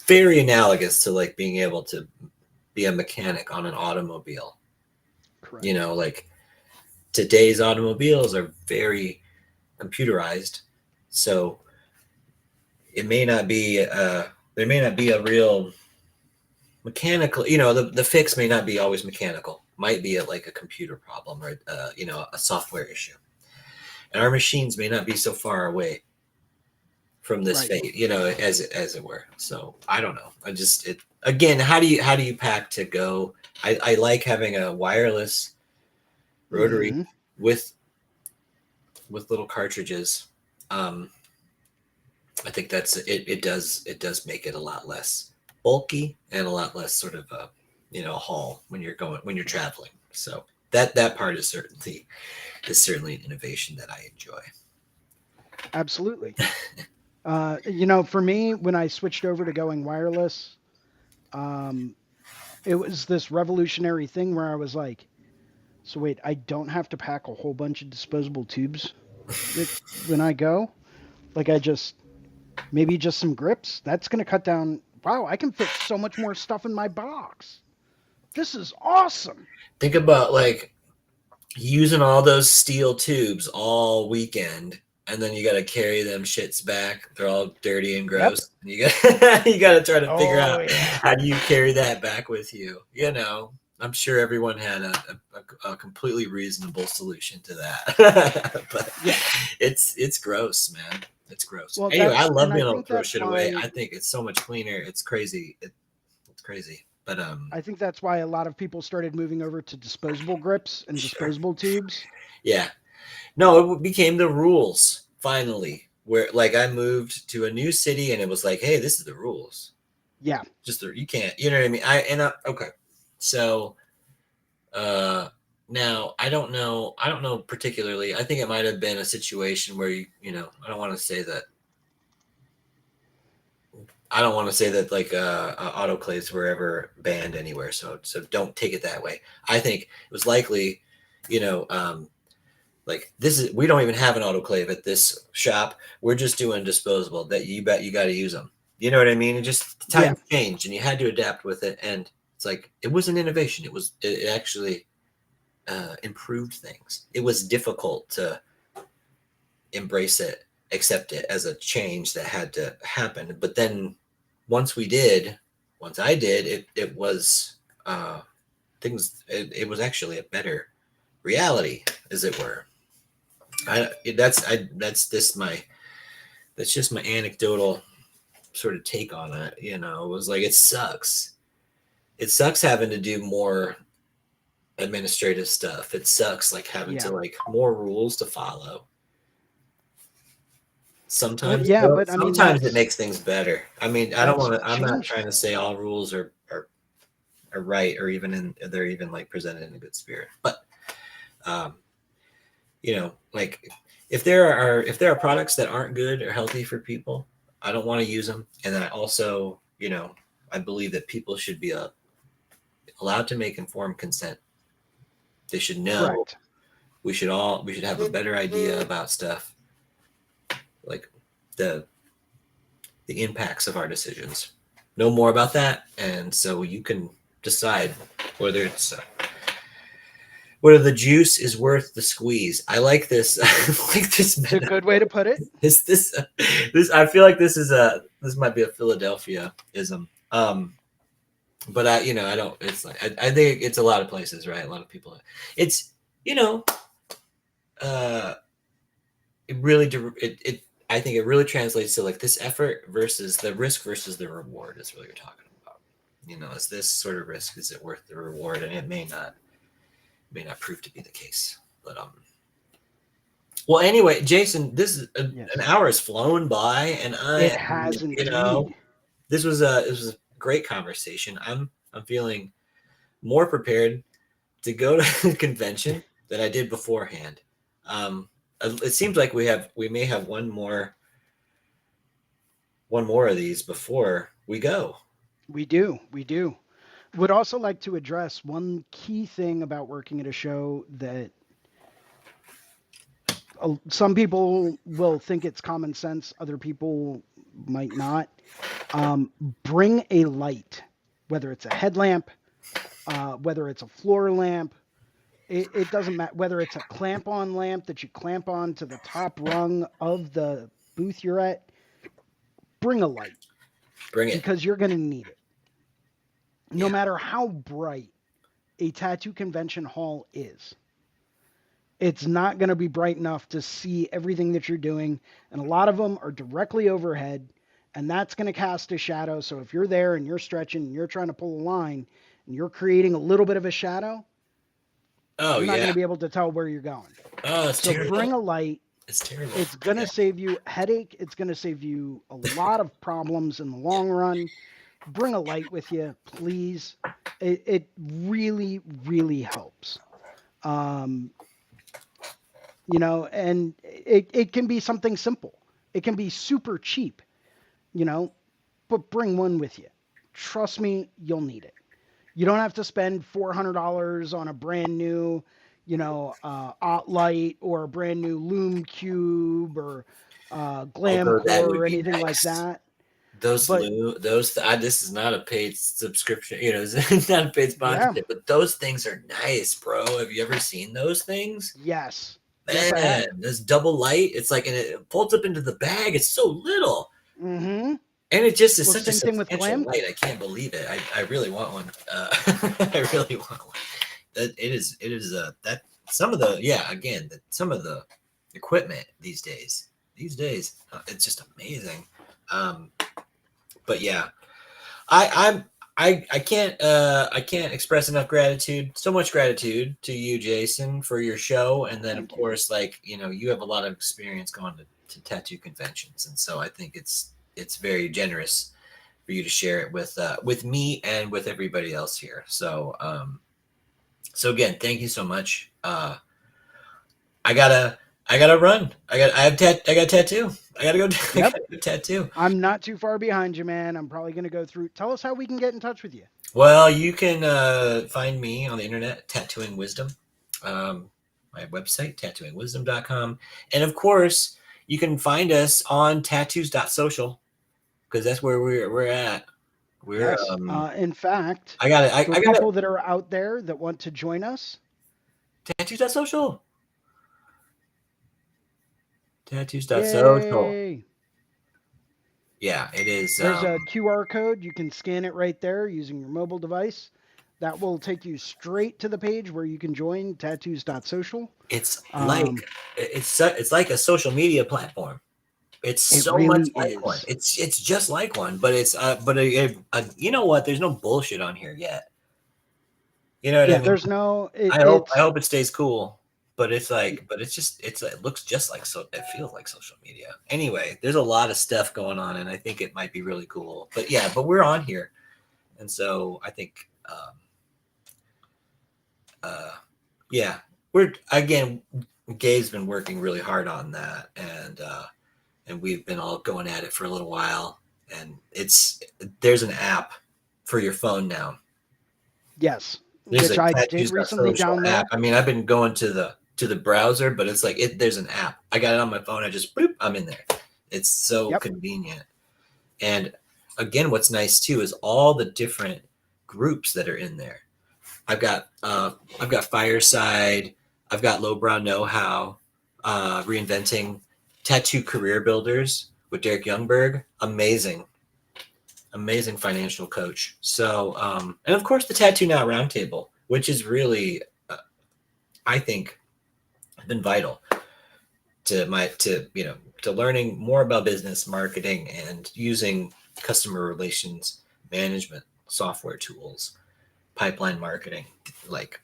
Very analogous to like being able to be a mechanic on an automobile. Correct. Like today's automobiles are very computerized, so it may not be there may not be a real mechanical. The fix may not be always mechanical. Might be like a computer problem or a software issue, and our machines may not be so far away from this Right. fate, as it were. So I don't know. I just it again. How do you pack to go? I like having a wireless rotary Mm-hmm. with little cartridges. Um, I think that's it. It does make it a lot less bulky and a lot less sort of haul when you're traveling. So that part is certainly an innovation that I enjoy. Absolutely. For me, when I switched over to going wireless, um, it was this revolutionary thing where I was like, so wait, I don't have to pack a whole bunch of disposable tubes with when I go. Like I just maybe just some grips. That's going to cut down. Wow, I can fit so much more stuff in my box. This is awesome. Think about like using all those steel tubes all weekend, and then you got to carry them shits back. They're all dirty and Yep. gross. And you got to try to figure Oh out yeah. how do you carry that back with you. I'm sure everyone had a completely reasonable solution to that, but Yeah. it's gross, man. It's gross. Well, Anyway, I that's love and I being able think to throw that's shit away. why I think it's so much cleaner. It's crazy. It's crazy. But I think that's why a lot of people started moving over to disposable grips and sure, disposable tubes. yeah. No, it became the rules finally. Where like I moved to a new city and it was like, hey, this is the rules. Yeah. You can't, you know what I mean? Okay. So uh now I don't know particularly. I think it might have been a situation where I don't want to say that like autoclaves were ever banned anywhere. So don't take it that way. I think it was likely, you know, um like this is we don't even have an autoclave at this shop. We're just doing disposable. That you bet you got to use them. You know what I mean? And just the Yeah. times changed, and you had to adapt with it. And it's like it was an innovation. It actually improved things. It was difficult to embrace it, accept it as a change that had to happen. But then once we did, once I did, it was things. It was actually a better reality, as it were. I that's I that's this my that's just my anecdotal sort of take on it. It was like it sucks. It sucks having to do more administrative stuff. It sucks like having to Yeah. like more rules to follow. Well, Sometimes yeah, though, but I mean sometimes it that's makes things better. I mean, I don't that's want to. I'm not changed. trying to say all rules are right or they're even like presented in a good spirit, but um, like if there are products that aren't good or healthy for people, I don't want to use them. And then I also, I believe that people should be allowed to make informed consent. They should know. Correct. We should have a better idea about stuff like the the impacts of our decisions. Know more about that, and so you can decide whether it's whether the juice is worth the squeeze. I like this. I like this It's a good way to put it. this I feel like this might be a Philadelphia ism. But I don't. It's like I think it's a lot of places, right? A lot of people. It's you know, uh, it really it I think it really translates to like this effort versus the risk versus the reward is what you're talking about. Is this sort of risk, is it worth the reward? And it may not prove to be the case. But well, anyway, Jason, this is an Yes. hour has flown by, and It I am, has indeed. this was a great conversation. I'm feeling more prepared to go to the convention than I did beforehand. Um, it seems like we may have one more of these before we go. We do. We do. Would also like to address one key thing about working at a show that some people will think it's common sense, other people might not. Um, Bring a light, whether it's a headlamp, whether it's a floor lamp. It doesn't matter whether it's a clamp on lamp that you clamp on to the top rung of the booth you're at. Bring a light Bring it. because you're going to need it. No Yeah. matter how bright a tattoo convention hall is, It's not going to be bright enough to see everything that you're doing. And a lot of them are directly overhead, and that's going to cast a shadow. So if you're there and you're stretching and you're trying to pull a line and you're creating a little bit of a shadow, Oh you're not going yeah. to be able to tell where you're going. Oh, it's So terrible. bring a light. It's terrible. It's going Yeah. to save you headache. It's going to save you a lot of problems in the Yeah. long run. Bring a light with you, please. It really, really helps. Um, and it can be something simple. It can be super cheap, you know, but bring one with you. Trust me, you'll need it. You don't have to spend $400 on a brand new, light or a brand new Loom Cube or Although Glamcore that would or be anything like nice. that. Those But Lou, those this is not a paid subscription, it's not a paid yeah, sponsorship, but those things are nice, bro. Have you ever seen those things? yes, yes, I Man, have. this double light, it's like, and it folds up into the bag. It's so little. Mm-hmm. And it just is Well, such a same thing with substantial light. Glamcore. I can't believe it. I really want one. I really want one. It is that some of the yeah again some of the equipment these days it's just amazing. Um, but yeah, I'm I can't express enough gratitude, so much gratitude to you, Jason, for your show, and then of Thank you. course, like you have a lot of experience going to tattoo conventions, and so I think it's very generous for you to share it with me and with everybody else here. So again, thank you so much. I gotta I gotta run. I got a tattoo. I gotta go. I Yep. gotta go tattoo. I'm not too far behind you, man. I'm probably going to go through. Tell us how we can get in touch with you. Well, you can find me on the internet, Tattooing Wisdom. My website, tattooingwisdom.com. And of course, you can find us on tattoos.social because that's where we're at. We're Yes. In fact, I got it. for I got people it. that are out there that want to join us, Tattoos.social. Tattoos.social. yay. Yeah, it is. There's a QR code. You can scan it right there using your mobile device. That will take you straight to the page where you can join tattoos.social. It's like Um, it's like a social media platform. It's it so much really like one. is. It's just like one, but it's you know what? There's no bullshit on here yet. You know what I Yeah, mean? there's no, I it's, hope it stays cool. But it's like, but it's just it looks just like so it feels like social media. Anyway, there's a lot of stuff going on, and I think it might be really cool. But yeah, but we're on here, and so I think uh, yeah, we're again. Gabe's been working really hard on that, and we've been all going at it for a little while. And there's an app for your phone now. yes, There's which a I did recently tattoos.social app. download. I mean, I've been going to the browser, but it's like there's an app. I got it on my phone. I just boop, I'm in there. It's so Yep. convenient. And again, what's nice too is all the different groups that are in there. I've got Fireside, I've got Lowbrow Know How, Reinventing, Tattoo Career Builders with Derek Youngberg. Amazing financial coach. So, and of course, the Tattoo Now Roundtable, which is really, I think, been vital to learning more about business marketing and using customer relations management software tools, pipeline marketing, like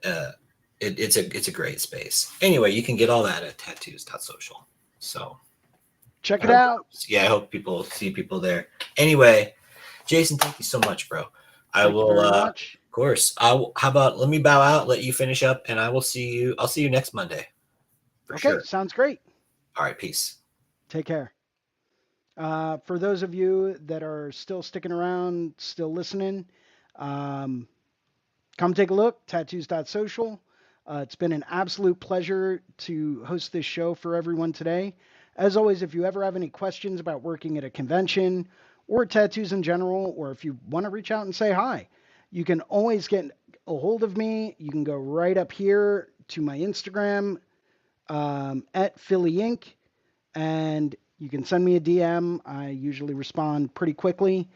uh, it's a great space. Anyway, you can get all that at tattoos.social. So Check I it hope, out. yeah, I hope people see people there. Anyway, Jason, thank you so much, bro. I Thank you will, very of much. course. How about let me bow out, let you finish up, and I will see you. I'll see you next Monday for Okay, sure. sounds great. All right, peace. Take care. For those of you that are still sticking around, still listening, um, come take a look. Tattoos.social. It's been an absolute pleasure to host this show for everyone today. As always, if you ever have any questions about working at a convention or tattoos in general, or if you want to reach out and say hi, you can always get a hold of me. You can go right up here to my Instagram at Philly Inc. And you can send me a DM. I usually respond pretty quickly.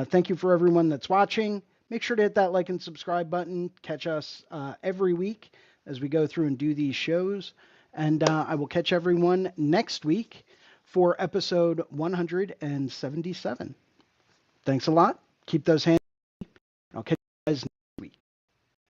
Thank you for everyone that's watching. Make sure to hit that like and subscribe button. Catch us every week as we go through and do these shows. And I will catch everyone next week for episode 177. Thanks a lot. Keep those hands